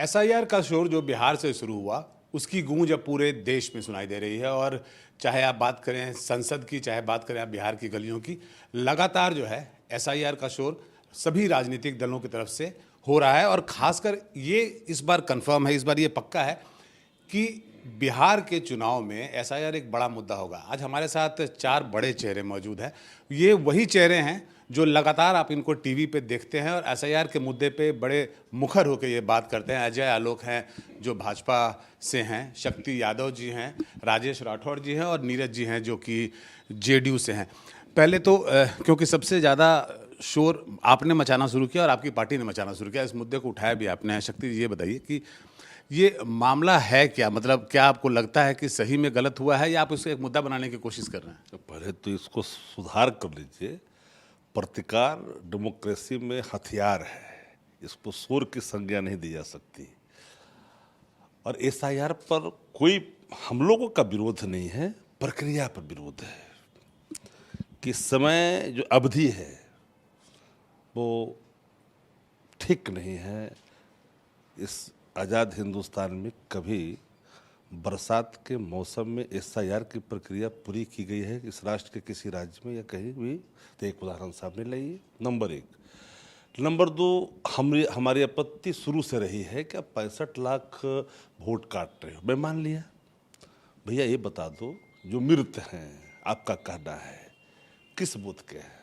SIR का शोर जो बिहार से शुरू हुआ उसकी गूंज अब पूरे देश में सुनाई दे रही है। और चाहे आप बात करें संसद की, चाहे बात करें आप बिहार की गलियों की, लगातार जो है एसआईआर का शोर सभी राजनीतिक दलों की तरफ से हो रहा है। और खासकर ये इस बार कंफर्म है, इस बार ये पक्का है कि बिहार के चुनाव में एसआईआर एक बड़ा मुद्दा होगा। आज हमारे साथ 4 बड़े चेहरे मौजूद हैं। ये वही चेहरे हैं जो लगातार आप इनको टीवी पे देखते हैं और एसआईआर के मुद्दे पे बड़े मुखर होकर ये बात करते हैं। अजय आलोक हैं जो भाजपा से हैं, शक्ति यादव जी हैं, राजेश राठौड़ जी हैं और नीरज जी हैं जो कि जेडीयू से हैं। पहले तो क्योंकि सबसे ज़्यादा शोर आपने मचाना शुरू किया और आपकी पार्टी ने मचाना शुरू किया, इस मुद्दे को उठाया भी आपने। शक्ति जी, ये बताइए कि ये मामला है क्या? मतलब क्या आपको लगता है कि सही में गलत हुआ है या आप उसको एक मुद्दा बनाने की कोशिश कर रहे हैं? तो पहले तो इसको सुधार कर लीजिए। प्रतिकार डेमोक्रेसी में हथियार है, इसको शोर की संज्ञा नहीं दी जा सकती। और एसआईआर पर कोई हम लोगों का विरोध नहीं है, प्रक्रिया पर विरोध है कि समय जो अवधि है वो ठीक नहीं है। इस आज़ाद हिंदुस्तान में कभी बरसात के मौसम में एसआईआर की प्रक्रिया पूरी की गई है इस राष्ट्र के किसी राज्य में या कहीं भी? तो एक उदाहरण सामने लाइए, नंबर 1। नंबर 2, हमारी आपत्ति शुरू से रही है कि आप 65 लाख वोट काट रहे हो। मैं मान लिया, भैया ये बता दो जो मृत हैं आपका कहना है किस बूथ के हैं?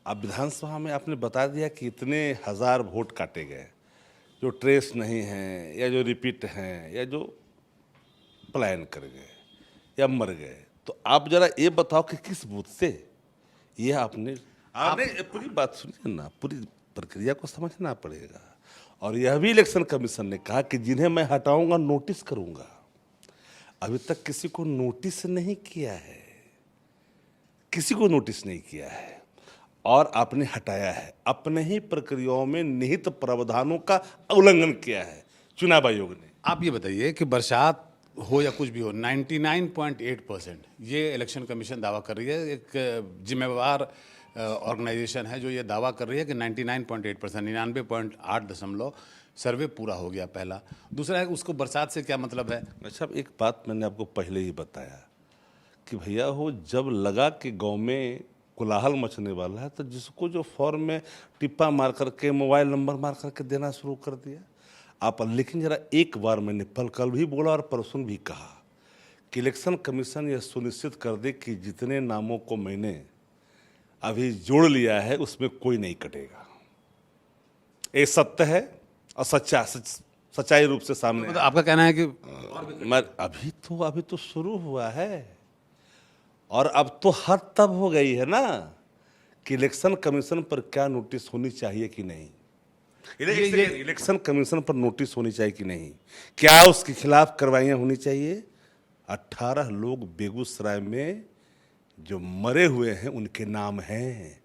आप विधानसभा में आपने बता दिया कि इतने हजार वोट काटे गए जो ट्रेस नहीं हैं या जो रिपीट हैं या जो पलायन कर गए या मर गए। तो आप जरा ये बताओ कि किस बूथ से? ये आपने पूरी बात सुनिए ना, पूरी प्रक्रिया को समझना पड़ेगा। और यह भी इलेक्शन कमीशन ने कहा कि जिन्हें मैं हटाऊंगा नोटिस करूंगा। अभी तक किसी को नोटिस नहीं किया है, किसी को नोटिस नहीं किया है और आपने हटाया है। अपने ही प्रक्रियाओं में निहित प्रावधानों का उल्लंघन किया है चुनाव आयोग ने। आप ये बताइए कि बरसात हो या कुछ भी हो, 99.8% ये इलेक्शन कमीशन दावा कर रही है। एक जिम्मेवार ऑर्गेनाइजेशन है जो ये दावा कर रही है कि 99.8%, 99.8 सर्वे पूरा हो गया। पहला। दूसरा है उसको बरसात से क्या मतलब है? अच्छा, एक बात मैंने आपको पहले ही बताया कि भैया हो जब लगा कि गांव में कोलाहल मचने वाला है तो जिसको जो फॉर्म में टिप्पा मार करके मोबाइल नंबर मार करके देना शुरू कर दिया आप। लेकिन जरा एक बार मैंने कल भी बोला और परसों भी कहा कि इलेक्शन कमीशन यह सुनिश्चित कर दे कि जितने नामों को मैंने अभी जोड़ लिया है उसमें कोई नहीं कटेगा। ये सत्य है और सच्चाई रूप से सामने। मतलब आपका कहना है कि मैं अभी तो शुरू हुआ है और अब तो हद तब हो गई है ना कि इलेक्शन कमीशन पर क्या नोटिस होनी चाहिए कि नहीं। इलेक्शन कमीशन पर नोटिस होनी चाहिए कि नहीं, क्या उसके खिलाफ कार्रवाइयां होनी चाहिए। 18 लोग बेगूसराय में जो मरे हुए हैं उनके नाम हैं,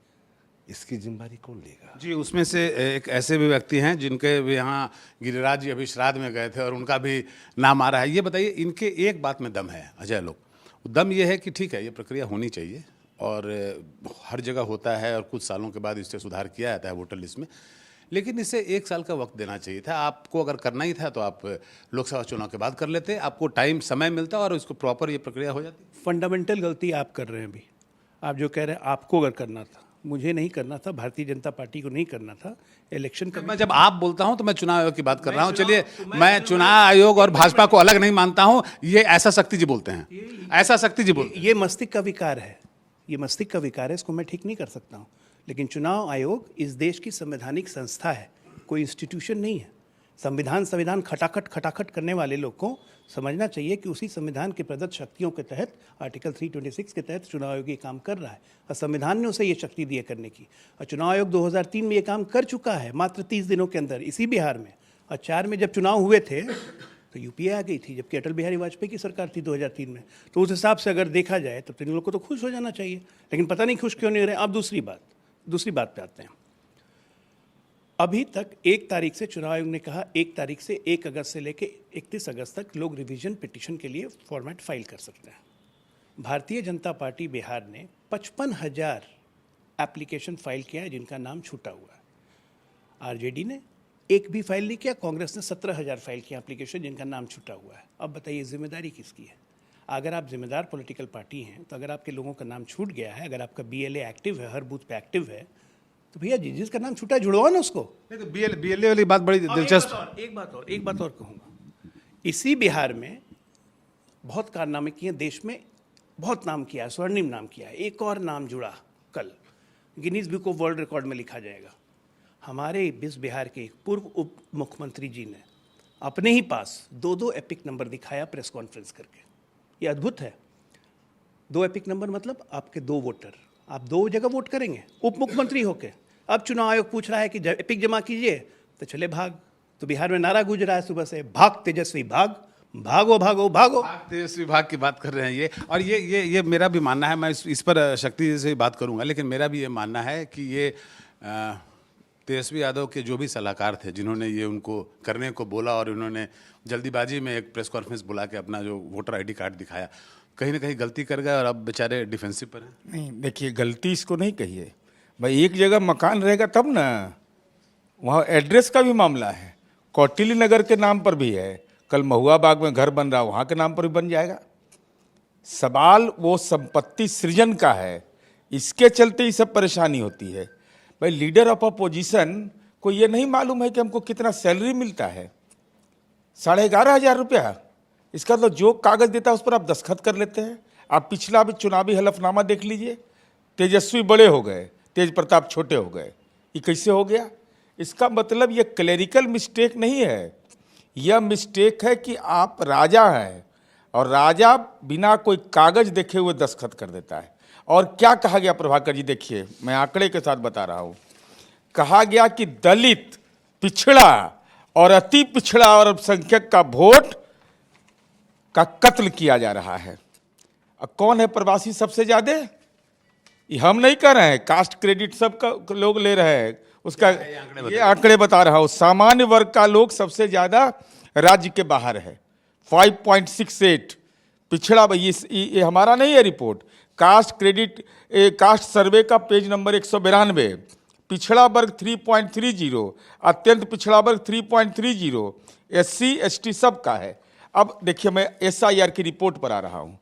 इसकी जिम्मेदारी कौन लेगा? जी, उसमें से एक ऐसे भी व्यक्ति हैं जिनके भी यहाँ गिरिराज जी अभी श्राद्ध में गए थे और उनका भी नाम आ रहा है। ये बताइए, इनके एक बात में दम है अजय लोग, दम ये है कि ठीक है ये प्रक्रिया होनी चाहिए और हर जगह होता है और कुछ सालों के बाद इससे सुधार किया जाता है वोटर लिस्ट में, लेकिन इसे 1 साल का वक्त देना चाहिए था। आपको अगर करना ही था तो आप लोकसभा चुनाव के बाद कर लेते, आपको टाइम समय मिलता और इसको प्रॉपर ये प्रक्रिया हो जाती। फंडामेंटल गलती आप कर रहे हैं अभी। आप जो कह रहे हैं आपको अगर करना था, मुझे नहीं करना था, भारतीय जनता पार्टी को नहीं करना था। इलेक्शन का मैं जब आप बोलता हूं तो मैं चुनाव आयोग की बात कर रहा हूं। चलिए, मैं चुनाव आयोग और भाजपा को अलग नहीं मानता हूं। ये ऐसा शक्ति जी बोलते हैं, ऐसा शक्ति जी बोलते हैं। ये मस्तिष्क का विकार है, ये मस्तिष्क का विकार है, इसको मैं ठीक नहीं कर सकता हूँ। लेकिन चुनाव आयोग इस देश की संवैधानिक संस्था है, कोई इंस्टीट्यूशन नहीं है। संविधान खटाखट करने वाले लोग को समझना चाहिए कि उसी संविधान के प्रदत्त शक्तियों के तहत आर्टिकल 326 के तहत चुनाव आयोग ये काम कर रहा है और संविधान ने उसे ये शक्ति दी है करने की। और चुनाव आयोग 2003 में ये काम कर चुका है मात्र 30 दिनों के अंदर इसी बिहार में। और 4 में जब चुनाव हुए थे तो यूपीए आ गई थी, जबकि अटल बिहारी वाजपेयी की सरकार थी 2003 में। तो उस हिसाब से अगर देखा जाए तो इन लोगों को तो खुश हो जाना चाहिए, लेकिन पता नहीं खुश क्यों नहीं हो रहे। अब दूसरी बात पे आते हैं। अभी तक 1 तारीख से चुनाव आयोग ने कहा 1 तारीख से 1 अगस्त से लेकर 31 अगस्त तक लोग रिवीजन पिटीशन के लिए फॉर्मेट फाइल कर सकते हैं। भारतीय जनता पार्टी बिहार ने 55,000 एप्लीकेशन फाइल किया है जिनका नाम छूटा हुआ है। आरजेडी ने एक भी फाइल नहीं किया। कांग्रेस ने 17,000 फाइल किया एप्लीकेशन जिनका नाम छूटा हुआ है। अब बताइए जिम्मेदारी किसकी है? अगर आप जिम्मेदार पॉलिटिकल पार्टी हैं तो अगर आपके लोगों का नाम छूट गया है, अगर आपका BLA एक्टिव है, हर बूथ पे एक्टिव है, तो भैया जिसका नाम छूटा है जुड़वाओ ना उसको। नहीं तो BLA वाली बात बड़ी दिलचस्प। एक बात और कहूँगा, इसी बिहार में बहुत कारनामे किए, देश में बहुत नाम किया है, स्वर्णिम नाम किया है। एक और नाम जुड़ा, कल Guinness book of world record में लिखा जाएगा। हमारे इस बिहार के एक पूर्व उप मुख्यमंत्री जी ने अपने ही पास 2 एपिक नंबर दिखाया प्रेस कॉन्फ्रेंस करके। ये अद्भुत है। 2 एपिक नंबर मतलब आपके 2 वोटर, आप 2 जगह वोट करेंगे उप मुख्यमंत्री होके। अब चुनाव आयोग पूछ रहा है कि एपिक जमा कीजिए, तो चले भाग। तो बिहार में नारा गूंज रहा है सुबह से, भाग तेजस्वी भाग, भागो भागो भागो। तेजस्वी भाग की बात कर रहे हैं ये, और ये मेरा भी मानना है, मैं इस पर शक्ति जी से बात करूंगा, लेकिन मेरा भी ये मानना है कि ये तेजस्वी यादव के जो भी सलाहकार थे जिन्होंने ये उनको करने को बोला और उन्होंने जल्दीबाजी में एक प्रेस कॉन्फ्रेंस बुला के अपना जो वोटर ID कार्ड दिखाया, कहीं ना कहीं गलती कर गए और अब बेचारे डिफेंसिव पर हैं। नहीं देखिए, गलती इसको नहीं कहिए भाई। एक जगह मकान रहेगा तब ना, वहाँ एड्रेस का भी मामला है। कौटिल्य नगर के नाम पर भी है, कल महुआ बाग में घर बन रहा, वहाँ के नाम पर भी बन जाएगा। सवाल वो संपत्ति सृजन का है, इसके चलते ही सब परेशानी होती है। भाई लीडर ऑफ अपोजिशन को ये नहीं मालूम है कि हमको कितना सैलरी मिलता है, 11,500 रुपया। इसका तो जो कागज देता है उस पर आप दस्तखत कर लेते हैं। आप पिछला भी चुनावी हलफनामा देख लीजिए, तेजस्वी बड़े हो गए, तेज प्रताप छोटे हो गए। ये कैसे हो गया? इसका मतलब ये क्लेरिकल मिस्टेक नहीं है, यह मिस्टेक है कि आप राजा हैं और राजा बिना कोई कागज देखे हुए दस्तखत कर देता है। और क्या कहा गया प्रभाकर जी, देखिए मैं आंकड़े के साथ बता रहा हूं। कहा गया कि दलित, पिछड़ा और अति पिछड़ा और अल्पसंख्यक का वोट का कत्ल किया जा रहा है। अब कौन है प्रवासी सबसे ज्यादा? ये हम नहीं कर रहे हैं, कास्ट क्रेडिट सब का लोग ले रहे हैं उसका। ये आंकड़े बता रहा हूं, सामान्य वर्ग का लोग सबसे ज्यादा राज्य के बाहर है, 5.68। पिछड़ा, ये हमारा नहीं है report, caste credit caste survey का पेज नंबर 192। पिछड़ा वर्ग 3.30, अत्यंत पिछड़ा वर्ग 3.30, SC ST सब का है। अब देखिए मैं SIR की रिपोर्ट पर आ रहा हूं।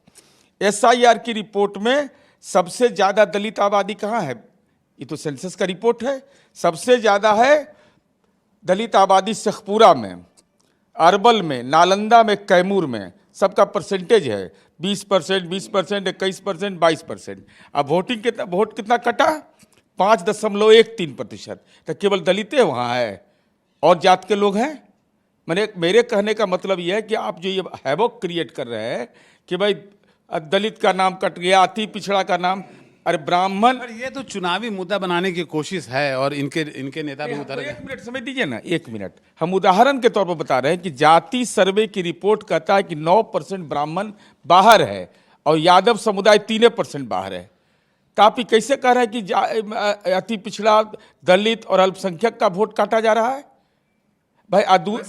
SIR की रिपोर्ट में सबसे ज्यादा दलित आबादी कहाँ है? ये तो सेंसस का रिपोर्ट है। सबसे ज्यादा है दलित आबादी शेखपुरा में, अरवल में, नालंदा में, कैमूर में। सबका परसेंटेज है 20%, 20%, 21%, 22%। अब वोट कितना कटा? 5.13%। तो केवल दलित वहाँ है और जात के लोग हैं। मेरे कहने का मतलब यह है कि आप जो ये हैवॉक क्रिएट कर रहे हैं कि भाई दलित का नाम कट गया, अति पिछड़ा का नाम, अरे ब्राह्मण। ये तो चुनावी मुद्दा बनाने की कोशिश है और इनके नेता भी उतर गए। 1 मिनट समझ दीजिए ना, 1 मिनट। हम उदाहरण के तौर पर बता रहे हैं कि जाति सर्वे की रिपोर्ट कहता है कि 9% ब्राह्मण बाहर है और यादव समुदाय 3% बाहर है। तो आप ये कैसे कह रहे हैं कि अति पिछड़ा, दलित और अल्पसंख्यक का वोट काटा जा रहा है? भाई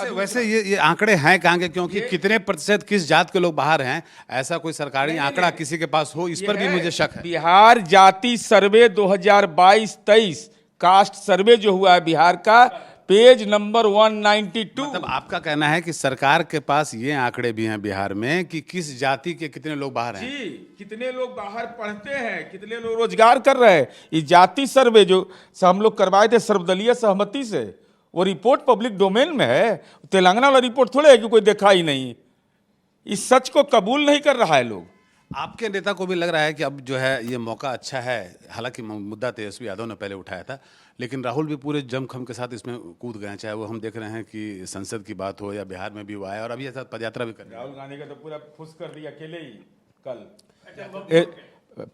वैसे ये आंकड़े हैं कहाँ के? क्योंकि कितने प्रतिशत किस जात के लोग बाहर हैं, ऐसा कोई सरकारी आंकड़ा किसी के पास हो, इस पर भी मुझे शक है। बिहार जाति सर्वे 2022-23 कास्ट सर्वे जो हुआ है बिहार का, पेज नंबर 192। मतलब आपका कहना है कि सरकार के पास ये आंकड़े भी हैं बिहार में कि किस जाति के कितने लोग बाहर हैं? जी, कितने लोग बाहर पढ़ते हैं, कितने लोग रोजगार कर रहे हैं। ये जाति सर्वे जो हम लोग करवाए थे सर्वदलीय सहमति से, वो रिपोर्ट पब्लिक डोमेन में है। तेलंगाना वाला रिपोर्ट थोड़े है कि कोई देखा ही नहीं। इस सच को कबूल नहीं कर रहा है लोग। आपके नेता को भी लग रहा है कि अब जो है ये मौका अच्छा है? हालांकि मुद्दा तेजस्वी यादव ने पहले उठाया था, लेकिन राहुल भी पूरे जमखम के साथ इसमें कूद गए हैं। चाहे वो हम देख रहे हैं कि संसद की बात हो या बिहार में भी हुआ है और अभी ऐसा पदयात्रा भी कर रहे हैं। राहुल गांधी का तो पूरा फुस कर दिया अकेले ही कल।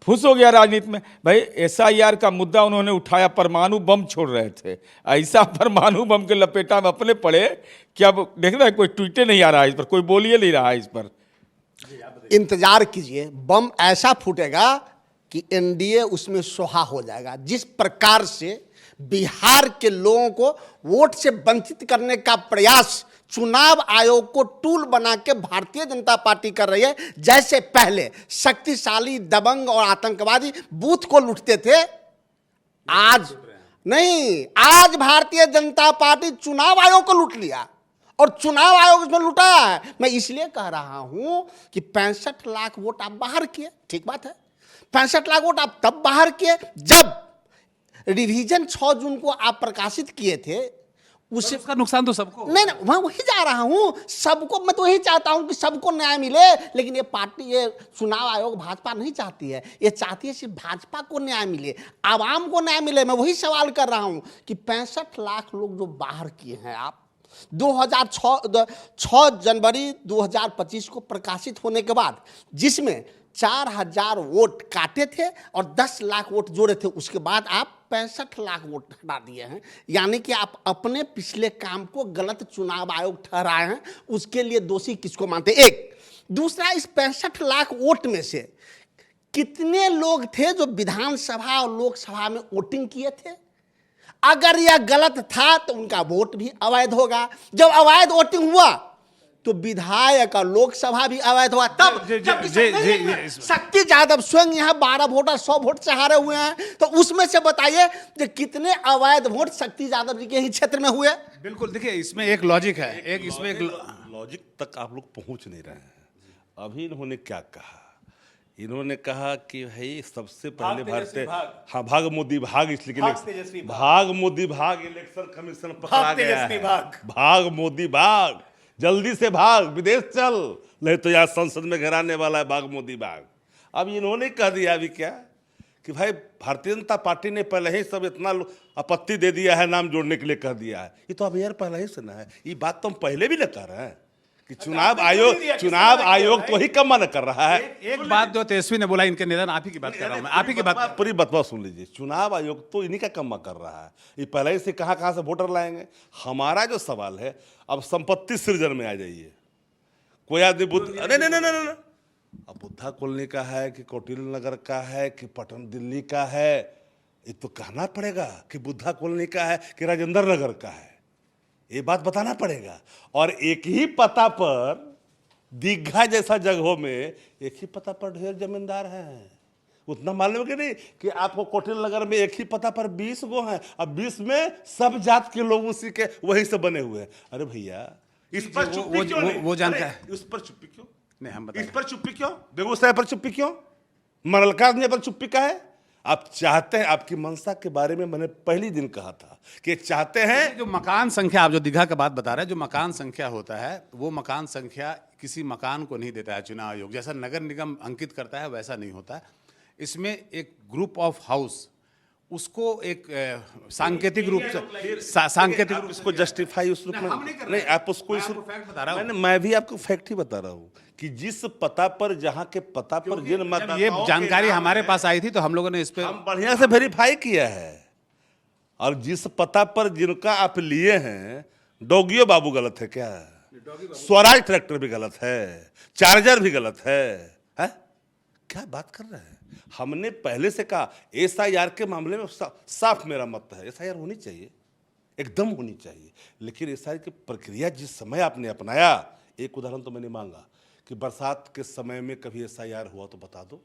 फुस हो गया राजनीति में। भाई SIR का मुद्दा उन्होंने उठाया, परमाणु बम छोड़ रहे थे, ऐसा परमाणु बम के लपेटा में अपने पड़े कि अब देख रहे हैं कोई ट्वीटे नहीं आ रहा है इस पर, कोई बोलिए नहीं रहा है इस पर। इंतजार कीजिए, बम ऐसा फूटेगा कि NDA उसमें सोहा हो जाएगा। जिस प्रकार से बिहार के लोगों को वोट से वंचित करने का प्रयास चुनाव आयोग को टूल बना के भारतीय जनता पार्टी कर रही है, जैसे पहले शक्तिशाली दबंग और आतंकवादी बूथ को लूटते थे, नहीं, आज भारतीय जनता पार्टी चुनाव आयोग को लूट लिया और चुनाव आयोग इसमें लुटाया है। मैं इसलिए कह रहा हूं कि 65 लाख वोट आप बाहर किए, ठीक बात है। 65 लाख वोट आप तब बाहर किए जब रिवीजन 6 जून को आप प्रकाशित किए थे। उससे उसका नुकसान तो सबको। नहीं, मैं वही जा रहा हूं, सबको। मैं तो यही चाहता हूं कि सबको न्याय मिले, लेकिन ये पार्टी, ये चुनाव आयोग भाजपा नहीं चाहती है। ये चाहती है सिर्फ भाजपा को न्याय मिले, आवाम को न्याय मिले। मैं वही सवाल कर रहा हूं कि 65 लाख लोग जो बाहर किए हैं आप, 6 जनवरी 2025 को प्रकाशित होने के बाद, जिसमें 4000 वोट काटे थे और 10 लाख वोट जोड़े थे, उसके बाद आप 65 लाख वोट हटा दिए हैं। यानी कि आप अपने पिछले काम को गलत चुनाव आयोग ठहराए हैं। उसके लिए दोषी किसको मानते? एक। दूसरा, इस 65 लाख वोट में से कितने लोग थे जो विधानसभा और लोकसभा में वोटिंग किए थे? अगर यह गलत था तो उनका वोट भी अवैध होगा। जब अवैध वोटिंग हुआ तो विधायक और लोकसभा भी अवैध हुआ। तब शक्ति यादव स्वयं यहाँ 12 वोट और 100 वोट से हारे हुए हैं, तो उसमें से बताइए कि कितने अवैध वोट शक्ति यादव जी के ही क्षेत्र में हुए? बिल्कुल, देखिए इसमें एक लॉजिक है, एक इसमें एक लॉजिक तक आप लोग पहुंच नहीं रहे हैं। अभी इन्होंने क्या कहा? इन्होंने कहा कि भाई सबसे पहले भारतीय, हाँ, भाग मोदी भाग, इसलिए भाग मोदी भाग, इलेक्शन कमीशन पकड़ा गया है। भाग मोदी भाग, जल्दी से भाग, विदेश चल, नहीं तो यहाँ संसद में घराने वाला है। भाग मोदी भाग। अब इन्होंने कह दिया अभी क्या कि भाई भारतीय जनता पार्टी ने पहले ही सब इतना आपत्ति दे दिया है, नाम जोड़ने के लिए कह दिया है। ये तो अब यार पहले ही सुना है। ये बात तो हम पहले भी न कर रहे हैं कि चुनाव आयोग तो ही कम न कर रहा है। एक बात जो तेजस्वी ने बोला, इनके निधन, आप ही की बात कर रहा हूं मैं, आप ही की बात। पूरी बतवा सुन लीजिए। चुनाव आयोग तो इन्हीं का कम कर रहा है। ये पहले से कहां से वोटर लाएंगे? हमारा जो सवाल है, अब संपत्ति सृजन में आ जाइए। कोई आदमी नहीं, अब बुद्धा कॉलोनी का है कि कौटिल्य नगर का है कि पटन दिल्ली का है, ये तो कहना पड़ेगा कि बुद्धा कॉलोनी का है कि राजेंद्र नगर का है। ये बात बताना पड़ेगा। और एक ही पता पर, दीघा जैसा जगहों में एक ही पता पर ढेर जमींदार हैं। उतना मालूम कि नहीं कि आपको कौटिल्य नगर में एक ही पता पर 20 गो हैं, अब 20 में सब जात के लोग उसी के वहीं से बने हुए हैं। अरे भैया, इस पर चुप्पी क्यों नहीं? वो जानता है। उस पर चुप्पी क्यों नहीं? हम इस पर चुप्पी क्यों? बेगूसराय पर चुप्पी क्यों? मरलकाज पर चुप्पी का है? आप चाहते हैं, आपकी मंशा के बारे में मैंने पहली दिन कहा था कि चाहते हैं जो मकान संख्या, आप जो दीघा का बात बता रहे हैं, जो मकान संख्या होता है, वो मकान संख्या किसी मकान को नहीं देता है चुनाव आयोग। जैसा नगर निगम अंकित करता है वैसा नहीं होता है। इसमें एक ग्रुप ऑफ हाउस, उसको एक सांकेतिक रूप से इसको जस्टिफाई उस रूप में नहीं, आप उसको इस रूप फैक्ट बता रहा हूं। मैं भी आपको फैक्ट ही बता रहा हूँ कि जिस पता पर, जहाँ के पता पर जिन ये जानकारी हमारे पास आई थी तो हम लोगों ने इस पे हम बढ़िया से वेरीफाई किया है। और जिस पता पर जिनका आप लिए हैं, डॉगियो बाबू गलत है क्या? स्वराज ट्रैक्टर भी गलत है, चार्जर भी गलत है? क्या बात कर रहे हैं? हमने पहले से कहा एसआईआर के मामले में साफ मेरा मत है, एसआईआर होनी चाहिए, एकदम होनी चाहिए। लेकिन एसआईआर की प्रक्रिया जिस समय आपने अपनाया, एक उदाहरण तो मैंने मांगा कि बरसात के समय में कभी एसआईआर हुआ तो बता दो।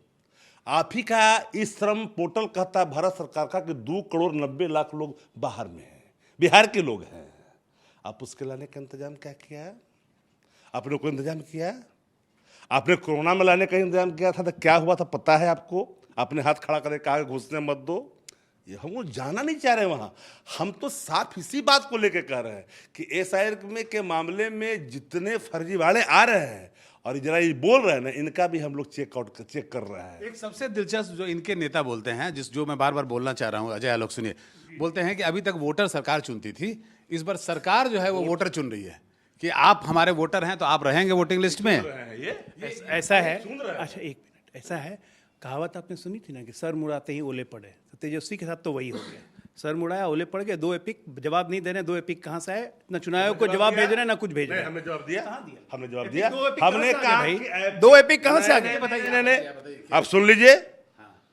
आप ही का इस श्रम पोर्टल कहता है भारत सरकार का कि 2 करोड़ 90 लाख लोग बाहर में हैं, बिहार के लोग हैं। आप उसके लाने का इंतजाम क्या किया? आपने कोई इंतजाम किया? आपने कोरोना में लाने का इंतजाम किया था तो क्या हुआ था पता है आपको? आपने हाथ खड़ा करके कहा घुसने मत दो। ये हम वो जाना नहीं चाह रहे वहाँ। हम तो साफ इसी बात को लेकर कह रहे हैं कि एसआईआर में के मामले में जितने फर्जीवाड़े आ रहे हैं और जरा ये बोल रहे हैं ना, इनका भी हम लोग चेक कर रहे हैं। एक सबसे दिलचस्प जो इनके नेता बोलते हैं, जो मैं बार बार बोलना चाह रहा हूँ, अजय आलोक सुनिए, बोलते हैं कि अभी तक वोटर सरकार चुनती थी, इस बार सरकार जो है वो वोटर चुन रही है, कि आप हमारे वोटर हैं तो आप रहेंगे वोटिंग लिस्ट में। ऐसा है। अच्छा, एक मिनट। ऐसा है, कहावत आपने सुनी थी ना कि सर मुड़ाते ही ओले पड़े। तो तेजस्वी के साथ तो वही हो गया, सर मुड़ाया, ओले पड़ गए। 2 एपिक जवाब नहीं दे रहे। 2 एपिक कहाँ से आए? ना चुनाव आयोग को जवाब भेज रहे हैं, ना कुछ भेज रहे हैं। हमने जवाब दिया, हमने जवाब दिया। हमने कहा भाई 2 एपिक कहाँ से आ गए? बताइए। आप सुन लीजिए,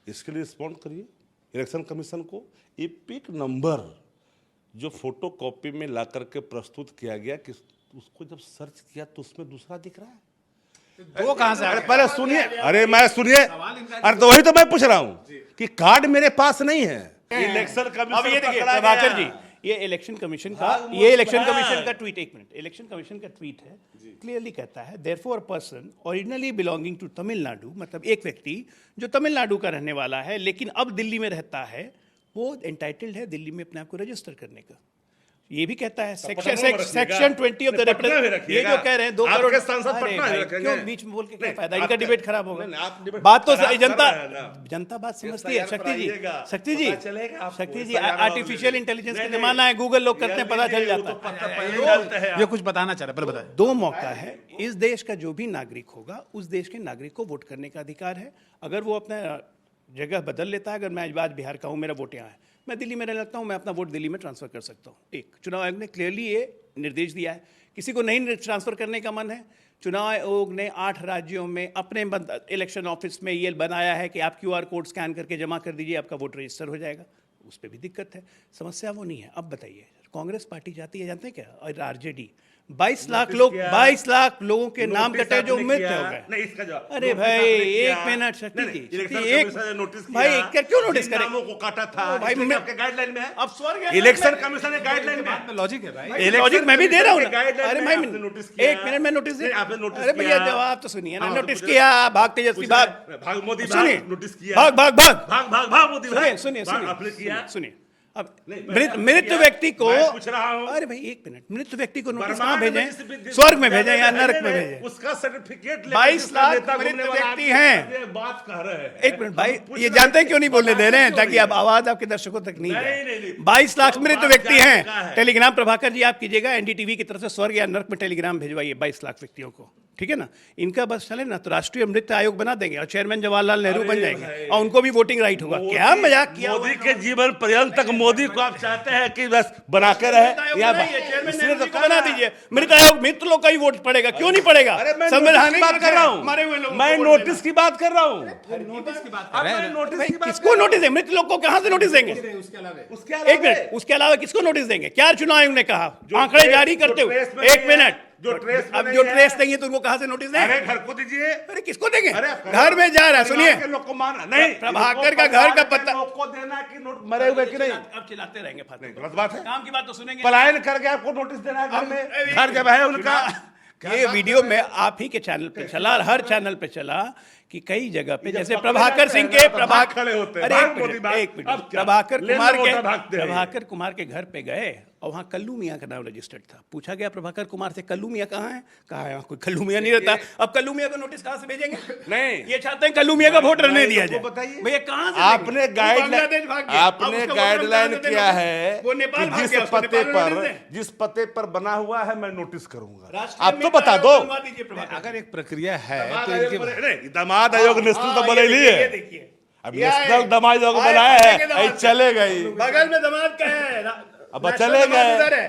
इसके लिए रिस्पॉन्ड करिए इलेक्शन कमीशन को। एपिक नंबर जो फोटो कॉपी में ला करके प्रस्तुत किया गया कि उसको जब सर्च किया तो उसमें दूसरा दिख रहा है। वो कहां से आ अरे गए? पहले सुनिए, अरे मैं सुनिए, अरे तो वही तो मैं पूछ रहा हूँ कि कार्ड मेरे पास नहीं है। इलेक्शन कमीशन अब ये देखिए पकड़ा प्रभाकर गया। जी, ये इलेक्शन कमीशन का हाँ, ये इलेक्शन हाँ। कमीशन का ट्वीट, एक मिनट, इलेक्शन कमीशन का ट्वीट है, क्लियरली कहता है therefore person originally belonging to Tamil Nadu, मतलब एक व्यक्ति जो तमिलनाडु का रहने वाला है लेकिन अब दिल्ली में रहता है, वो एंटाइटल्ड है दिल्ली में अपने आप को रजिस्टर करने का। ये भी कहता है पटना में रखिएगा। सेक्शन 20 ऑफ द पटना में ये रखिएगा। जो कह रहे हैं 2 आपके करोड़ सांसद अरे पटना में भाई, रखेंगे। क्यों बीच में बोल के क्या नहीं, फायदा, इनका आपके- डिबेट खराब होगा। नहीं, आप डिबेट बात तो खराब जनता कर रहे हैं ना। जनता बात समझती है। SIR शक्ति जी, कराइएगा, शक्ति जी, पता चलेगा आपको, शक्ति जी, SIR आर्टिफिशियल इंटेलिजेंस का नहीं, जमाना है, गूगल लोग करते हैं, पता चल वो जाता तो है। पता पहले डालते हैं ये कुछ बताना चाह रहे, पहले बताए। 2 मौका है, इस देश का जो भी नागरिक होगा उस देश के नागरिक को वोट करने का अधिकार है। अगर वो अपना जगह बदल लेता है, अगर मैं आज बिहार का हूँ, मेरा वोट यहाँ है, मैं दिल्ली में रहने लगता हूँ, मैं अपना वोट दिल्ली में ट्रांसफर कर सकता हूँ। एक चुनाव आयोग ने क्लियरली ये निर्देश दिया है। किसी को नहीं ट्रांसफर करने का मन है, चुनाव आयोग ने 8 राज्यों में अपने इलेक्शन ऑफिस में ये बनाया है कि आप QR कोड स्कैन करके जमा कर दीजिए, आपका वोट रजिस्टर हो जाएगा। उस पर भी दिक्कत है, समस्या वो नहीं है। अब बताइए, कांग्रेस पार्टी जाती है, जानते हैं क्या, और RJD 22 लाख लोग, 22 लाख लोगों के नाम नोटिस कटे जो आपने उम्मीद किया। हो गए। नहीं, इसका जवाब। अरे नोटिस भाई, आपने किया। एक मिनट, शक्ति नहीं, जी, नहीं, इलेक्शन शक्ति, एक- कमीशन ने नोटिस भाई, किया। क्यों नोटिस जिन करे? नामों को काटा था, ओ भाई, इसलिए मैं- आपके गाइडलाइन में है। अब स्वर्ग है। इलेक्शन कमीशन ने गाइडलाइन में बात में लॉजिक है भाई। इलेक्शन लॉजिक मैं भी दे रहा हूँ ना। गाइडलाइन अरे में भाई, आपने नोटिस किया। एक मिनट में नोटिस नहीं, आपने नोटिस अरे भैया किया। जवाब तो सुनिए ना। हाँ, नोटिस तो किया, भाग तेजस्वी भाग, भाग मोदी सुनिए, भाग, नोटिस किया। भाग भाग भाग, भाग भाग भाग मोदी भाग। सुनिए सुनिए भाग, सुनिए आपने किया। सुनिए। अब नहीं, मृत मैंने मृत किया। व्यक्ति को, मैं पूछ रहा हूँ। अरे भाई एक मिनट, मृत व्यक्ति को नोटिस वर्तमान कहाँ में जिस भेजें? भी- स्वर्ग में भेजें या नरक में भेजें? उसका सर्टिफिकेट लेकर 22 जिसका लाख नेता मृत घूमने वाला व्यक्ति आदमी हैं। ये बात कह रहे हैं। एक मिनट भाई, हम पूछ ये रहे जानते हैं क्यों नहीं बोलने दे रहे हैं? क्यों ताकि नहीं? अब आवाज आपके दर्शकों तक नहीं नहीं, जाए। नहीं, नहीं। 22 लाख वो मृत बात व्यक्ति जाने हैं। का है। टेलीग्राम प्रभाकर जी आप कीजिएगा, NDTV की तरफ से स्वर्ग या नरक में टेलीग्राम भिजवाइए 22 लाख व्यक्तियों को, ठीक है ना? इनका बस चले ना तो राष्ट्रीय मृत आयोग बना देंगे और चेयरमैन जवाहरलाल नेहरू बन जाएंगे और उनको भी वोटिंग राइट होगा। क्या मजाक किया हुआ मोदी है? के जीवन पर्यंत तक मोदी को आप चाहते हैं कि बस बना के रहे या चेयरमैन इसलिए नेहरू तो जी को कह बना रहा है। दीजिए। मृत आयोग मृत लोग का ही वोट पड़ेगा, क्यों नहीं पड़ेगा? अरे मैं संवैधानिक नोटिस की बात कर रहा हूँ। मरे हुए लोगों मैं को वोट नोटिस की बात कर रहा हूँ। नोटिस की बात अब कर रहे मैं हैं। नोटिस भाई, की बात किसको नोटिस देंगे? मृत लोग को कहां से नोटिस देंगे? उसके अलावा उसके एक मिनट, उसके अलावा किसको नोटिस देंगे? क्या चुनाव आयोग ने कहा? आंकड़े जारी करते हुए, एक मिनट, अब जो ट्रेस देंगे तो उनको कहां से नोटिस अरे देंगे? घर को दीजिए। अरे किसको देंगे? अरे घर में जा रहा है, सुनिए, के लोग को माना नहीं, प्रभाकर का घर का पता, लोग को देना कि नोट मरे हुए कि नहीं, अब चिल्लाते रहेंगे फालतू। गलत बात है। काम की बात तो सुनेंगे। पलायन करके आपको नोटिस देना है घर में, घर जब है उनका। ये वीडियो में आप ही के चैनल पे चला, हर चैनल पे चला कि कई जगह पे, जैसे पकड़े प्रभाकर जाते सिंह हैं के ना, तो भाग खड़े होते हैं, अरे भाग एक मोदी मिनट, भाग। एक मिनट, अब क्या? प्रभाकर लेन कुमार वोटर के भागते हैं। प्रभाकर कुमार के घर पे गए और वहाँ कल्लू मियाँ का नाम रजिस्टर्ड था। पूछा गया प्रभाकर कुमार से, कल्लू मियाँ कहाँ है? कहा है कोई कल्लू मियाँ नहीं रहता। अब कल्लू मियाँ को नोटिस कहाँ से भेजेंगे? नहीं। ये चाहते हैं कल्लू मियाँ का वोट रहने नहीं, दिया तुमको जाए। बताइए। भैया कहाँ से आपने देंगे? वो गाइडलाइन बांग्लादेश भाग गया। अब आपने उसका वोट गाइडलाइन नेपाल में किया देना है वो नेपाल कि भाग जिस गया, उसको पते नेपाल में पर देते हैं। जिस पते पर बना हुआ है मैं नोटिस करूंगा। राष्ट्रीय आप तो मित्र बता आयोग दो। बनवा दीजिए प्रभाकर। अगर एक प्रक्रिया है दामाद तो आयोग इनके नहीं, दामाद आयोग नेशनल तो हाँ, बने ये लिए देखिए, ये देखिए। अब ये नेशनल आए। दामाद आयोग आए, बनाया चलेंगे है, दामाद ये चले गई। बगल में दामाद का है। अब नेशनल चले दामाद गए। उधर है।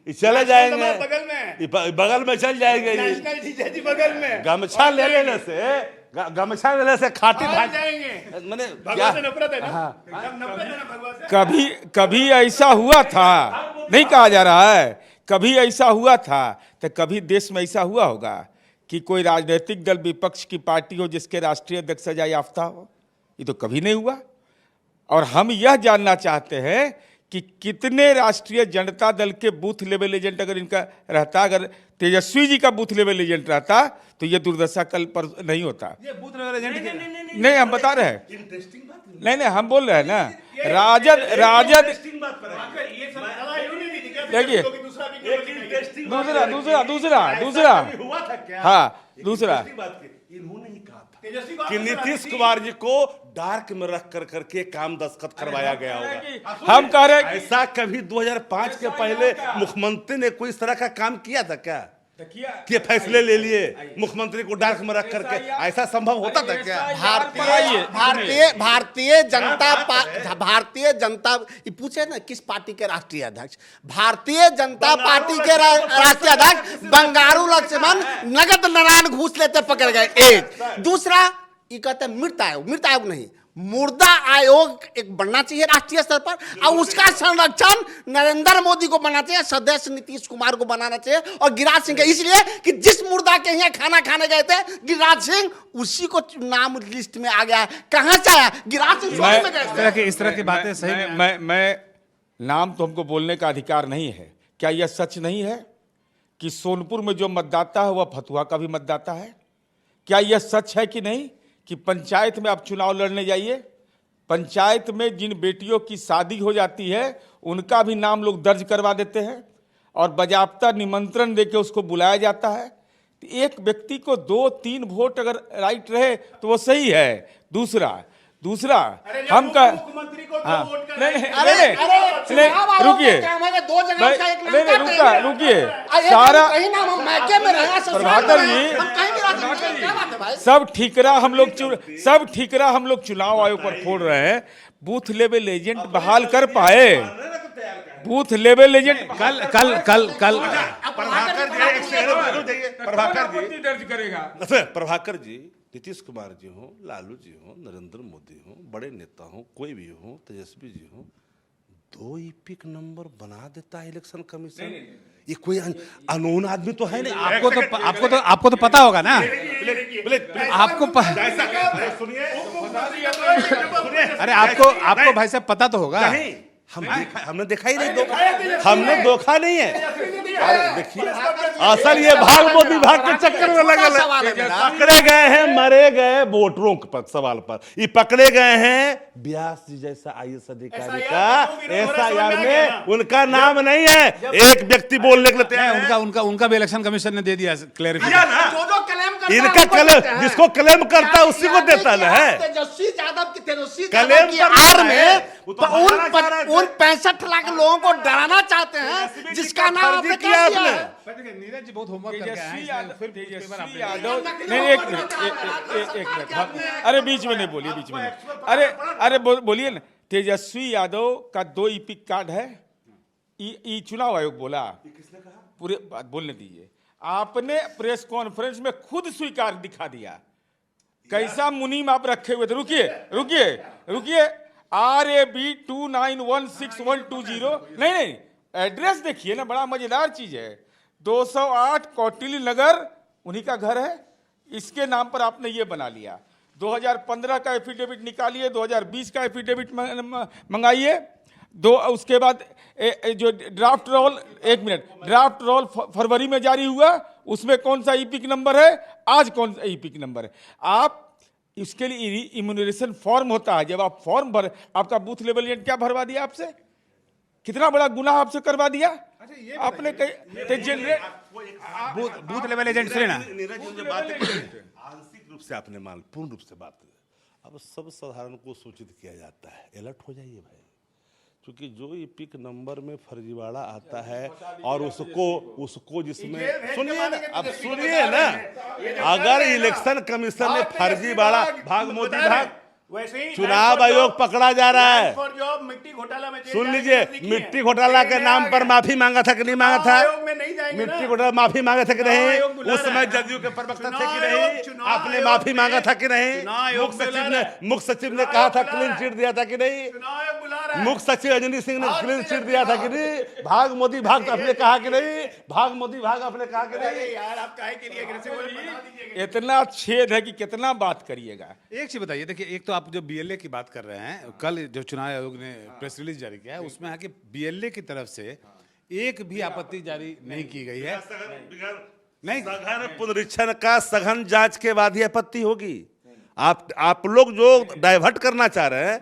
ये चले नेशनल जाएंगे, दामाद बगल में है। ये बगल में चल जाएंगे ये। नेशनल जीजा जी बगल में। गमछा ले लेने से गमछा लेने से खाटी भाग भाग जाएंगे। मैंने भगवान से नफरत है ना? एकदम नफरत है ना भगवान से? कभी कभी ऐसा हुआ था, नहीं कहा जा रहा है, कभी ऐसा हुआ था तो कभी देश में ऐसा हुआ होगा कि कोई राजनीतिक दल विपक्ष की पार्टी हो जिसके राष्ट्रीय अध्यक्ष सजा याफ्ता हो? ये तो कभी नहीं हुआ। और हम यह जानना चाहते हैं कि कितने राष्ट्रीय जनता दल के बूथ लेवल एजेंट अगर इनका रहता, अगर तेजस्वी जी का बूथ लेवल एजेंट रहता तो ये दुर्दशा कल पर नहीं होता। ये बूथ लेवल एजेंट के नहीं, हम बता रहे हैं, इंटरेस्टिंग बात नहीं हम बोल रहे हैं ना, राजद इंटरेस्टिंग बात कर रहे हैं। ये सब सलाह इन्होंने दी थी क्या? देखिए, दूसरा भी एक इंटरेस्टिंग बात दूसरा करेंगे। दूसरा दूसरा ऐसा दूसरा कभी हुआ था क्या? हाँ, एक दूसरा। इंटरेस्टिंग बात की, इन्होंने ही कहा था तेजस्वी को कि आपने नीतीश सलाह दी। कुमार जी को डार्क में रख कर करके काम दस्तखत करवाया गया होगा। हम कह रहे हैं कि ऐसा कभी 2005 के पहले मुख्यमंत्री ने कोई इस तरह का काम किया था क्या कि फैसले ले लिए मुख्यमंत्री को डार्क में रख करके? ऐसा संभव होता था क्या? भारतीय जनता ये पूछे ना किस पार्टी के राष्ट्रीय अध्यक्ष? भारतीय जनता पार्टी के राष्ट्रीय अध्यक्ष बंगारू लक्ष्मण नगद नारायण घूस लेते पकड़ गए। एक दूसरा ये कहते हैं मृत आयोग नहीं, मुर्दा आयोग एक बनना चाहिए राष्ट्रीय स्तर पर, और उसका संरक्षण नरेंद्र मोदी को बनना चाहिए, सदस्य नीतीश कुमार को बनाना चाहिए और गिरिराज सिंह के, इसलिए कि जिस मुर्दा के यहाँ खाना खाने गए थे गिरिराज सिंह, उसी को नाम लिस्ट में आ गया है। कहां से आया गिरिराज सिंह? सोने में गए इस तरह की बातें सही नहीं। मैं नाम तो हमको बोलने का अधिकार नहीं है। क्या यह सच नहीं है कि सोनपुर में जो मतदाता है वह फतुहा का भी मतदाता है? क्या यह सच है कि नहीं कि पंचायत में आप चुनाव लड़ने जाइए, पंचायत में जिन बेटियों की शादी हो जाती है उनका भी नाम लोग दर्ज करवा देते हैं और बाजाप्ता निमंत्रण देके उसको बुलाया जाता है? एक व्यक्ति को 2-3 वोट अगर राइट रहे तो वो सही है। दूसरा हम का मुख्यमंत्री को हाँ, वोट का नहीं, रुकिए, रुकिए, सारा प्रभाकर जी, सब ठीकरा हम लोग चुनाव आयोग पर फोड़ रहे हैं। बूथ लेवल एजेंट बहाल कर पाए? बूथ लेवल एजेंट कल प्रभाकर जी, नीतीश कुमार जी हो, लालू जी हो, नरेंद्र मोदी हो, बड़े नेता हो, कोई भी हो, तेजस्वी जी हो, 2 ईपिक नंबर बना देता है इलेक्शन कमीशन। ये कोई अनोन आदमी तो है नहीं। आपको तो पता होगा ना। अरे आपको भाई साहब पता तो होगा। हमने देखा ही नहीं, हमने धोखा नहीं है। देखिए, असल ये भाग मोदी भाग के चक्कर में लगा है। पकड़े गए हैं मरे गए वोटरों के सवाल पर, ये पकड़े गए हैं व्यास जी जैसा IAS अधिकारी का SIR में उनका नाम नहीं है। एक व्यक्ति बोलने के लिए उनका भी इलेक्शन कमीशन ने दे दिया क्लैरिफिकेशन। इनका क्लेम, जिसको क्लेम करता है उसी को देता है। तेजस्वी यादव की क्लेम की आड़ में उन 65 लाख लोगों को डराना चाहते हैं, जिसका नाम आपने किया आपने। नीरज जी बहुत होमवर्क करके आए हैं। तेजस्वी यादव, नहीं, एक मिनट, अरे बीच में नहीं बोलिए, बीच में नहीं, अरे बोलिए ना। तेजस्वी यादव का 2 ईपिक कार्ड है, ये चुनाव आयोग बोला, पूरे बात बोलने दीजिए। आपने प्रेस कॉन्फ्रेंस में खुद स्वीकार दिखा दिया। कैसा मुनीम आप रखे हुए थे? रुकिए, RAB 2916-120। नहीं, एड्रेस देखिए ना, बड़ा मजेदार चीज है। 208 कौटिल्य नगर उन्हीं का घर है, इसके नाम पर आपने ये बना लिया। 2015 का एफिडेविट निकालिए, 2020 का एफिडेविट मंगाइए। उसके बाद जो draft roll, 1 minute, draft roll फरवरी में जारी हुआ, उसमें कौन सा ईपिक नंबर है, आज कौन सा ईपिक नंबर है? आप इसके लिए इम्यूनरेशन फॉर्म होता है, जब आप फॉर्म भर, आपका बूथ लेवल एजेंट क्या भरवा दिया आपसे? कितना बड़ा गुनाह आपसे करवा दिया आपने? बूथ लेवल एजेंट से ना आंशिक रूप से आपने मान, पूर्ण रूप से बात। अब सब साधारण को सूचित किया जाता है, अलर्ट हो जाइए भाई, क्योंकि जो ईपिक नंबर में फर्जीवाड़ा आता है और उसको जिसमें सुनिए ना, अगर इलेक्शन कमीशन ने फर्जीवाड़ा भाग मोदी भाग चुनाव आयोग पकड़ा जा रहा है। मिट्टी घोटाला में सुन लीजिए, मिट्टी घोटाला के नाम पर माफी मांगा था कि नहीं मांगा था? मिट्टी घोटाला माफी मांगा था कि नहीं? उस समय जदयू के प्रवक्ता थे कि नहीं? आपने माफी मांगा था कि नहीं? मुख्य सचिव ने कहा था, क्लीन चिट दिया था कि नहीं? मुख्य सचिव रजनी सिंह ने क्लीन चिट दिया था कि नहीं? भाग मोदी भाग आपने कहा कि नहीं? भाग मोदी भाग आपने कहा कि नहीं? यार आप काहे के लिए इतना छेद है कि कितना बात करिएगा। एक चीज बताइए, देखिए, एक तो आप जो BLA की बात कर रहे हैं, कल जो चुनाव आयोग ने प्रेस रिलीज जारी किया है उसमें है कि BLA की तरफ से एक भी आपत्ति जारी नहीं की गई है। नहीं, सघन पुनरीक्षण का सघन जांच के बाद ही आपत्ति होगी। आप लोग जो डाइवर्ट करना चाह रहे हैं,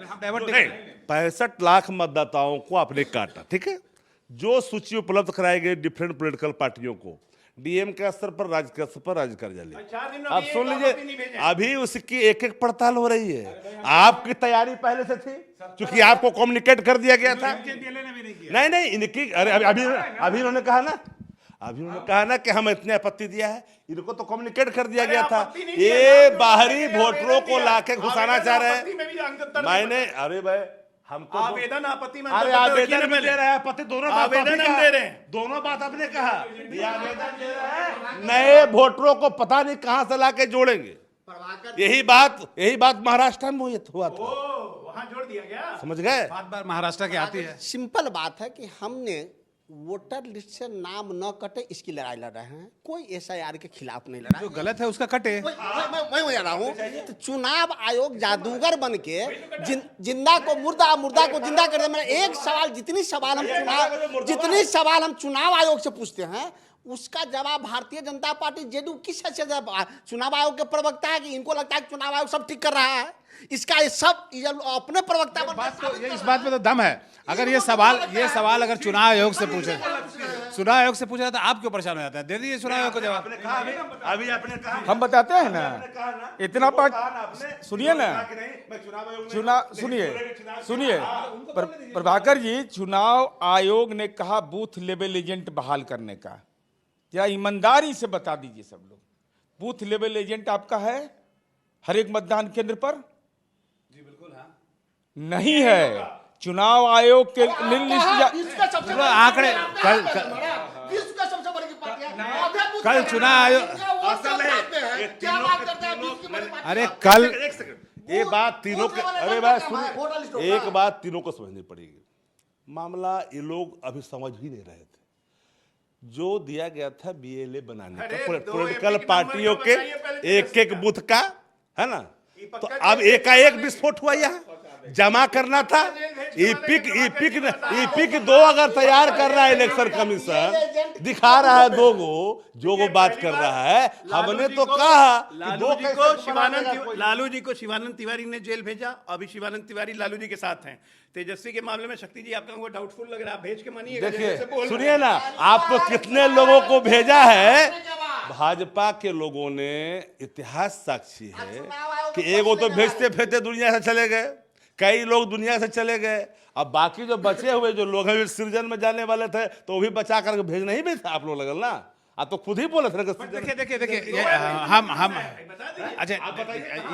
65 लाख मतदाताओं को आपने काटा, ठीक है? जो सूची उपलब्ध कराई गई डिफरेंट पॉलिटिकल पार्टियों को, DM के स्तर पर, राज्य के स्तर पर राज्य कार्यालय, आप सुन लीजिए, अभी उसकी एक पड़ताल हो रही है। आपकी तैयारी पहले से थी, क्योंकि आपको कम्युनिकेट कर दिया गया था। नहीं, इनकी अभी उन्होंने कहा ना कि हम इतने आपत्ति दिया है, इनको तो कम्युनिकेट कर दिया गया था। ये बाहरी वोटरों को लाके घुसाना चाह रहे हैं। मैंने, अरे भाई, हम तो आवेदन आपत्ति में, अरे आवेदन में दे रहे हैं, आपत्ति दोनों आवेदन हम दे रहे हैं, दोनों बात आपने कहा। ये आवेदन दे रहे हैं, नए वोटरों को पता नहीं कहां से लाके जोड़ेंगे। यही बात महाराष्ट्र में हुआ था। वहां जोड़ दिया गया। समझ गए? बात बार महाराष्ट्र की आती है। सिंपल बात है कि हमने वोटर लिस्ट से नाम न कटे इसकी लड़ाई लड़ रहे हैं, कोई एसआईआर के खिलाफ नहीं लड़ा। जो गलत है उसका कटे। मैं वही रहा हूँ। तो चुनाव आयोग जादूगर बन के जिंदा को मुर्दा, मुर्दा को जिंदा कर दे। मेरा एक सवाल, जितनी सवाल हम चुनाव आयोग से पूछते हैं उसका जवाब भारतीय जनता पार्टी जेडीयू किस हैसियत से चुनाव आयोग के प्रवक्ता है कि इनको लगता है कि चुनाव आयोग सब ठीक कर रहा है। इसका ये सब अपने प्रवक्ता इस बात में तो दम है। अगर ये सवाल अगर चुनाव आयोग से पूछे तो आप क्यों परेशान हो जाते हैं? दे दीजिए चुनाव आयोग को जवाब। अभी आपने कहा, हम बताते हैं ना, इतना पार्ट सुनिए ना, सुनिए प्रभाकर जी, चुनाव आयोग ने कहा बूथ लेवल एजेंट बहाल करने का। या ईमानदारी से बता दीजिए सब लोग, बूथ लेवल एजेंट आपका है हर एक मतदान केंद्र पर? जी बिल्कुल, हाँ। नहीं है। चुनाव आयोग के आंकड़े कल चुनाव आयोग, अरे कल ये बात तीनों के, अरे बात सुनिए, एक बात तीनों को समझनी पड़ेगी। मामला ये लोग अभी समझ ही नहीं रहे थे। जो दिया गया था बीएलए बनाने का पॉलिटिकल पार्टियों के एक बूथ का, है ना, तो अब एकाएक विस्फोट हुआ। यहाँ जमा करना था। ईपिक 2 अगर तैयार कर रहा है इलेक्शन कमीशन, दिखा रहा है 2 गो, जो वो बात कर रहा है। हमने तो कहा लालू जी को शिवानंद तिवारी ने जेल भेजा। अभी शिवानंद तिवारी लालू जी के साथ हैं। तेजस्वी के मामले में शक्ति जी आपका वो डाउटफुल लग रहा है, भेज के मानिएगा। देखिए सुनिए ना, आप तो कितने लोगों को भेजा है। भाजपा के लोगों ने, इतिहास साक्षी है कि एगो तो भेजते भेजते दुनिया से चले गए, कई लोग दुनिया से चले गए। अब बाकी जो बचे हुए जो लोग हैं सृजन में जाने वाले थे तो वो भी बचा करके भेजना ही भी था आप लोग लगल ना। आप तो खुद ही बोले थे। देखिए हम अच्छा,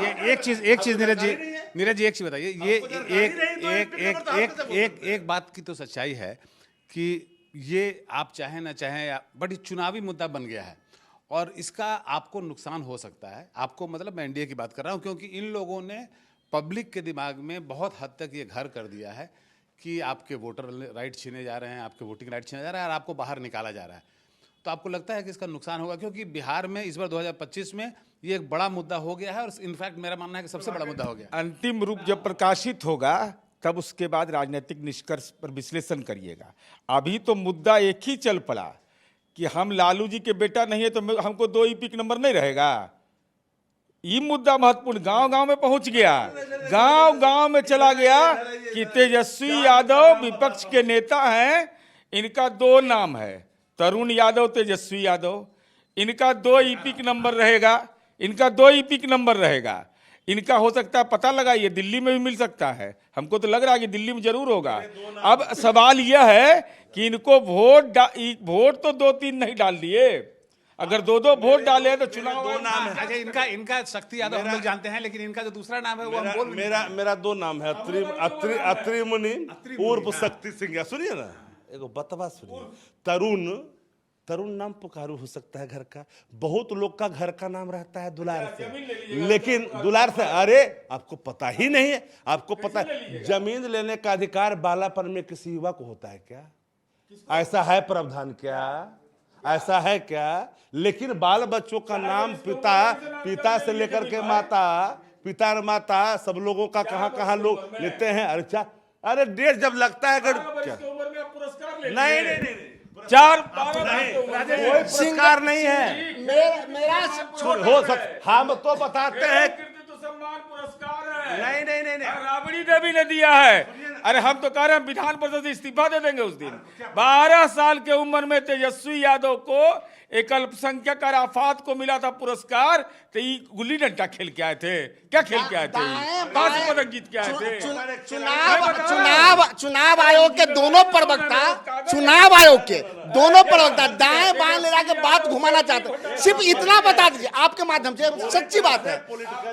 ये एक चीज नीरज जी एक चीज बताइए। ये एक बात की तो सच्चाई है कि ये आप चाहे ना चाहे बड़ी चुनावी मुद्दा बन गया है और इसका आपको नुकसान हो सकता है। आपको मतलब मैं एनडीए की बात कर रहा हूं, क्योंकि इन लोगों ने पब्लिक के दिमाग में बहुत हद तक ये घर कर दिया है कि आपके वोटर राइट छीने जा रहे हैं, आपके वोटिंग राइट छीने जा रहा है और आपको बाहर निकाला जा रहा है। तो आपको लगता है कि इसका नुकसान होगा? क्योंकि बिहार में इस बार 2025 में ये एक बड़ा मुद्दा हो गया है और इनफैक्ट मेरा मानना है कि सबसे बड़ा मुद्दा हो गया। अंतिम रूप जब प्रकाशित होगा तब उसके बाद राजनीतिक निष्कर्ष पर विश्लेषण करिएगा। अभी तो मुद्दा एक ही चल पड़ा कि हम लालू जी के बेटा नहीं है तो हमको 2 ईपिक नंबर नहीं रहेगा। ये मुद्दा महत्वपूर्ण गांव गांव में पहुंच गया, गांव गांव में चला गया कि तेजस्वी यादव विपक्ष के नेता हैं, इनका 2 नाम है, तरुण यादव, तेजस्वी यादव। इनका 2 ईपिक नंबर रहेगा, इनका 2 ईपिक नंबर रहेगा। इनका हो सकता है, पता लगा ये दिल्ली में भी मिल सकता है। हमको तो लग रहा है कि दिल्ली में जरूर होगा। अब सवाल यह है कि इनको वोट तो 2-3 नहीं डाल दिए, अगर 2-2 वोट डाले तो चुनाव 2 नाम है। अच्छा, इनका शक्ति यादव हम लोग जानते हैं, लेकिन इनका जो दूसरा नाम है वो हम बोल मेरा 2 नाम है, अत्रि मुनि उर्फ शक्ति सिंह। सुनिए ना, एगो बतवा सुनिए। तरुण नाम पुकारू हो सकता है घर का, बहुत लोग का घर का नाम रहता है दुलार से, लेकिन दुलार से, अरे आपको पता ही नहीं है। आपको पता है जमीन लेने का अधिकार बालापन में किसी युवा को होता है क्या? ऐसा है प्रावधान क्या? ऐसा है क्या? लेकिन बाल बच्चों का नाम पिता से लेकर के माता, पिता और माता सब लोगों का कहाँ लोग लेते हैं। अरे डेट जब लगता है क्या? नहीं 4-12 कोई पुरस्कार नहीं है। मेरा हो सकता, हम तो बताते हैं सम्मान पुरस्कार है। नहीं राबड़ी देवी ने दिया है। अरे हम तो कह रहे हैं विधान परिषद से इस्तीफा दे देंगे उस दिन। 12 साल के उम्र में तेजस्वी यादव को एक अल्पसंख्यक अराफात को मिला था पुरस्कार, तो ये गुल्ली डंडा खेल के आए थे। क्या खेल के आए थे? 5 पदक जीत के आए थे। चुनाव आयोग के दोनों प्रवक्ता, चुनाव आयोग के दोनों प्रवक्ता दाएं बाएं ले जाकर बात घुमाना चाहते हैं। सिर्फ इतना बता दीजिए आपके माध्यम से, सच्ची बात है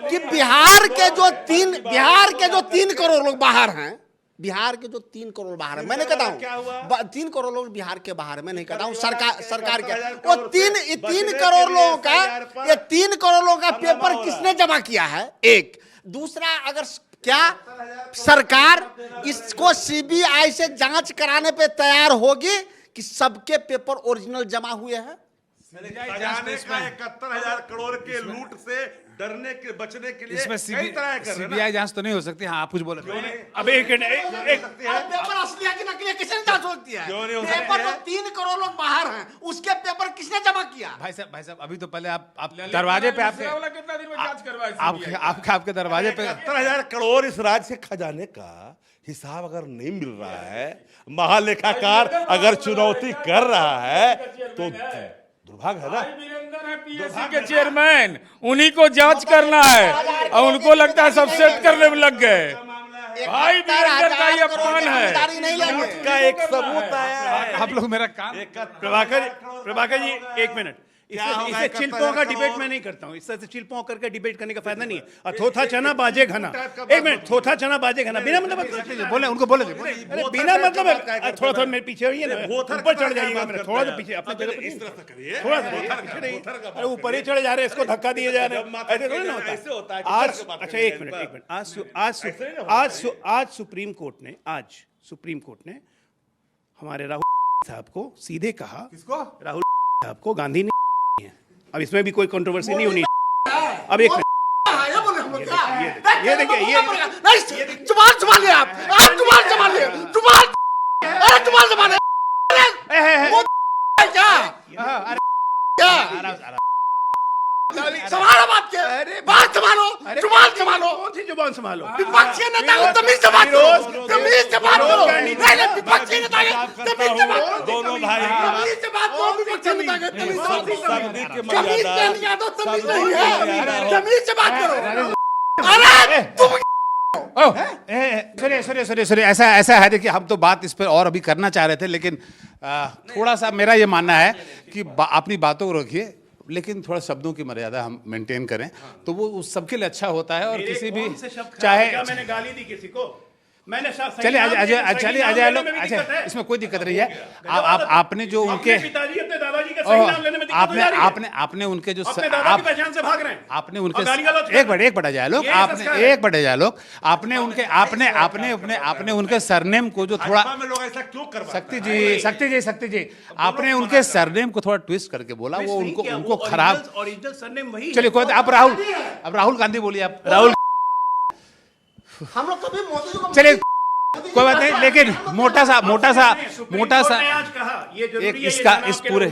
कि बिहार के जो 3 करोड़ लोग बाहर हैं, बिहार के जो 3 करोड़ बाहर है, मैं नहीं कहता हूँ 3 करोड़ लोग बिहार के बाहर है, मैं नहीं कहता हूँ, सरकार के वो 3 करोड़ लोगों का, ये 3 करोड़ लोगों का पेपर किसने जमा किया है? एक दूसरा, अगर क्या सरकार इसको सीबीआई से जांच कराने पे तैयार होगी कि सबके पेपर ओरिजिनल जमा हुए हैं? खजाने का 71,000 करोड़ के लूट से डरने के बचने के लिए इसमें कई तरह कर रहे हैं ना। सीबीआई जांच तो नहीं हो सकती। हाँ, आप कुछ बोले। अब एक पेपर असली है कि नकली है, किसने जांच होती है? क्यों नहीं हो पेपर सकती तो 3 करोड़ लोग बाहर हैं, उसके पेपर किसने जमा किया? भाई साहब अभी तो पहले आप दरवाजे पे आपके कितना दिन में जांच करवाए आपके दरवाजे पे 71,000 करोड़ इस राज्य के खजाने का हिसाब अगर नहीं मिल रहा है, महालेखाकार अगर चुनौती कर रहा है, तो दुर्भाग्य है ना। वीरेंद्र है पीएससी के चेयरमैन, उन्हीं को जांच करना है और उनको लगता है सब सेट करने में लग गए। भाई वीरेंद्र का ये अपमान है। नहीं लेंगे। का एक सबूत आया है। आप लोग मेरा काम प्रभाकर जी 1 मिनट, इससे चिल्पों का डिबेट मैं नहीं करता हूँ, इससे चिल्पों करके डिबेट करने का फायदा नहीं है। और थोथा चना बाजे घना, 1 मिनट, थोथा चना बाजे घना, बिना मतलब बोले, उनको बोले अरे बिना मतलब थोड़ा मेरे पीछे होइए ना, ऊपर चढ़ जाइएगा मेरा, थोड़ा सा पीछे अपने जगह पे, इस तरह से करिए, थोड़ा सा अरे ऊपर ही चढ़े जा रहे हैं, इसको धक्का दिए जा रहे हैं, ऐसे थोड़ी ना ऐसे होता है। आज अच्छा 1 मिनट, आज सुप्रीम कोर्ट ने हमारे राहुल साहब को सीधे कहा, किसको? राहुल साहब को गांधी नहीं है। अब इसमें भी कोई कंट्रोवर्सी नहीं होनी। अब 1 मिनट, ये देखिए, जुबान संभालिए आप जुबान संभालिए, जुबान संभालिए। संभालो बात संभालो, जुबान संभालो। कौन सी जुबान संभालो? विपक्षी नेता को तमीज से बात करो, तमीज से बात करो। नहीं, विपक्षी नेता को तमीज से बात करो। दोनों भाई तमीज से बात करो, विपक्षी नेता को तमीज से बात करो। शब्द के तमीज मर्यादा नहीं आता, तमीज नहीं है, तमीज से बात करो। अरे तुम सुनिए, ऐसा है, देखिए हम तो बात इस पर और अभी करना चाह रहे थे, लेकिन थोड़ा सा मेरा ये मानना है कि अपनी बातों को रखिए, लेकिन थोड़ा शब्दों की मर्यादा हम मेंटेन करें, तो वो उस सबके लिए अच्छा होता है। और किसी भी चाहे मैंने गाली दी किसी को, मैंने चलिए अजय लोग, अच्छा इसमें कोई दिक्कत नहीं है। आपने जो उनके पिताजी अपने दादाजी का सही नाम लेने में दिक्कत हो जा रही है। आपने उनके जो अपने दादा की पहचान से भाग रहे हैं। आपने उनके और गाली गलौज कर रहे हैं। एक बड़ा जाए लोग, आपने उनके आपने उनके सरनेम को जो थोड़ा, में लोग ऐसा क्यों करवाते शक्ति जी आपने उनके सरनेम को थोड़ा ट्विस्ट करके बोला, वो उनको खराब। ओरिजिनल सरनेम वही। चलिए कोई, आप राहुल गांधी बोलिए, आप राहुल। हम लोग कभी मोदी जी को, चलिए कोई बात नहीं, लेकिन मोटा सा आज कहा, ये जरूरी है, इसका इस पूरे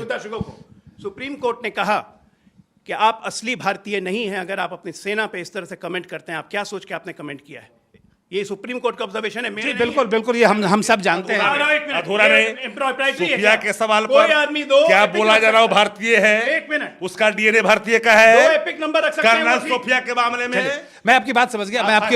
सुप्रीम कोर्ट ने कहा कि आप असली भारतीय नहीं हैं अगर आप अपनी सेना पे इस तरह से कमेंट करते हैं। आप क्या सोच के आपने कमेंट किया है? ये सुप्रीम कोर्ट का ऑब्जर्वेशन है, मेरे नहीं है। बिल्कुल ये हम सब जानते हैं। अधूरा नहीं। सुफिया के सवाल पर आदमी दो क्या बोला जा रहा हो भारतीय है, 1 मिनट, उसका डीएनए भारतीय का है। 2 एपिक नंबर रख सकते हैं। कर्नल सोफिया के मामले में मैं आपकी बात समझ गया। मैं आपकी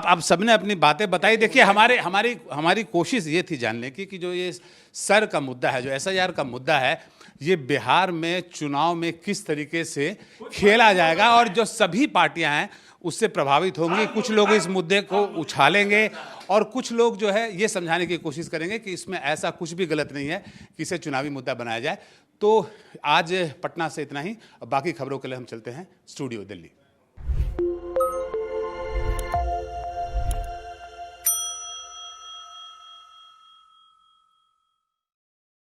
आप सबने अपनी बातें बताई। देखिए हमारी कोशिश ये थी जानने की कि जो ये सर का मुद्दा है, जो एसआईआर का मुद्दा है, ये बिहार में चुनाव में किस तरीके से खेला जाएगा और जो सभी पार्टियां हैं उससे प्रभावित होंगी। कुछ लोग इस मुद्दे को उछालेंगे और कुछ लोग जो है ये समझाने की कोशिश करेंगे कि इसमें ऐसा कुछ भी गलत नहीं है कि इसे चुनावी मुद्दा बनाया जाए। तो आज पटना से इतना ही। बाकी खबरों के लिए हम चलते हैं स्टूडियो दिल्ली।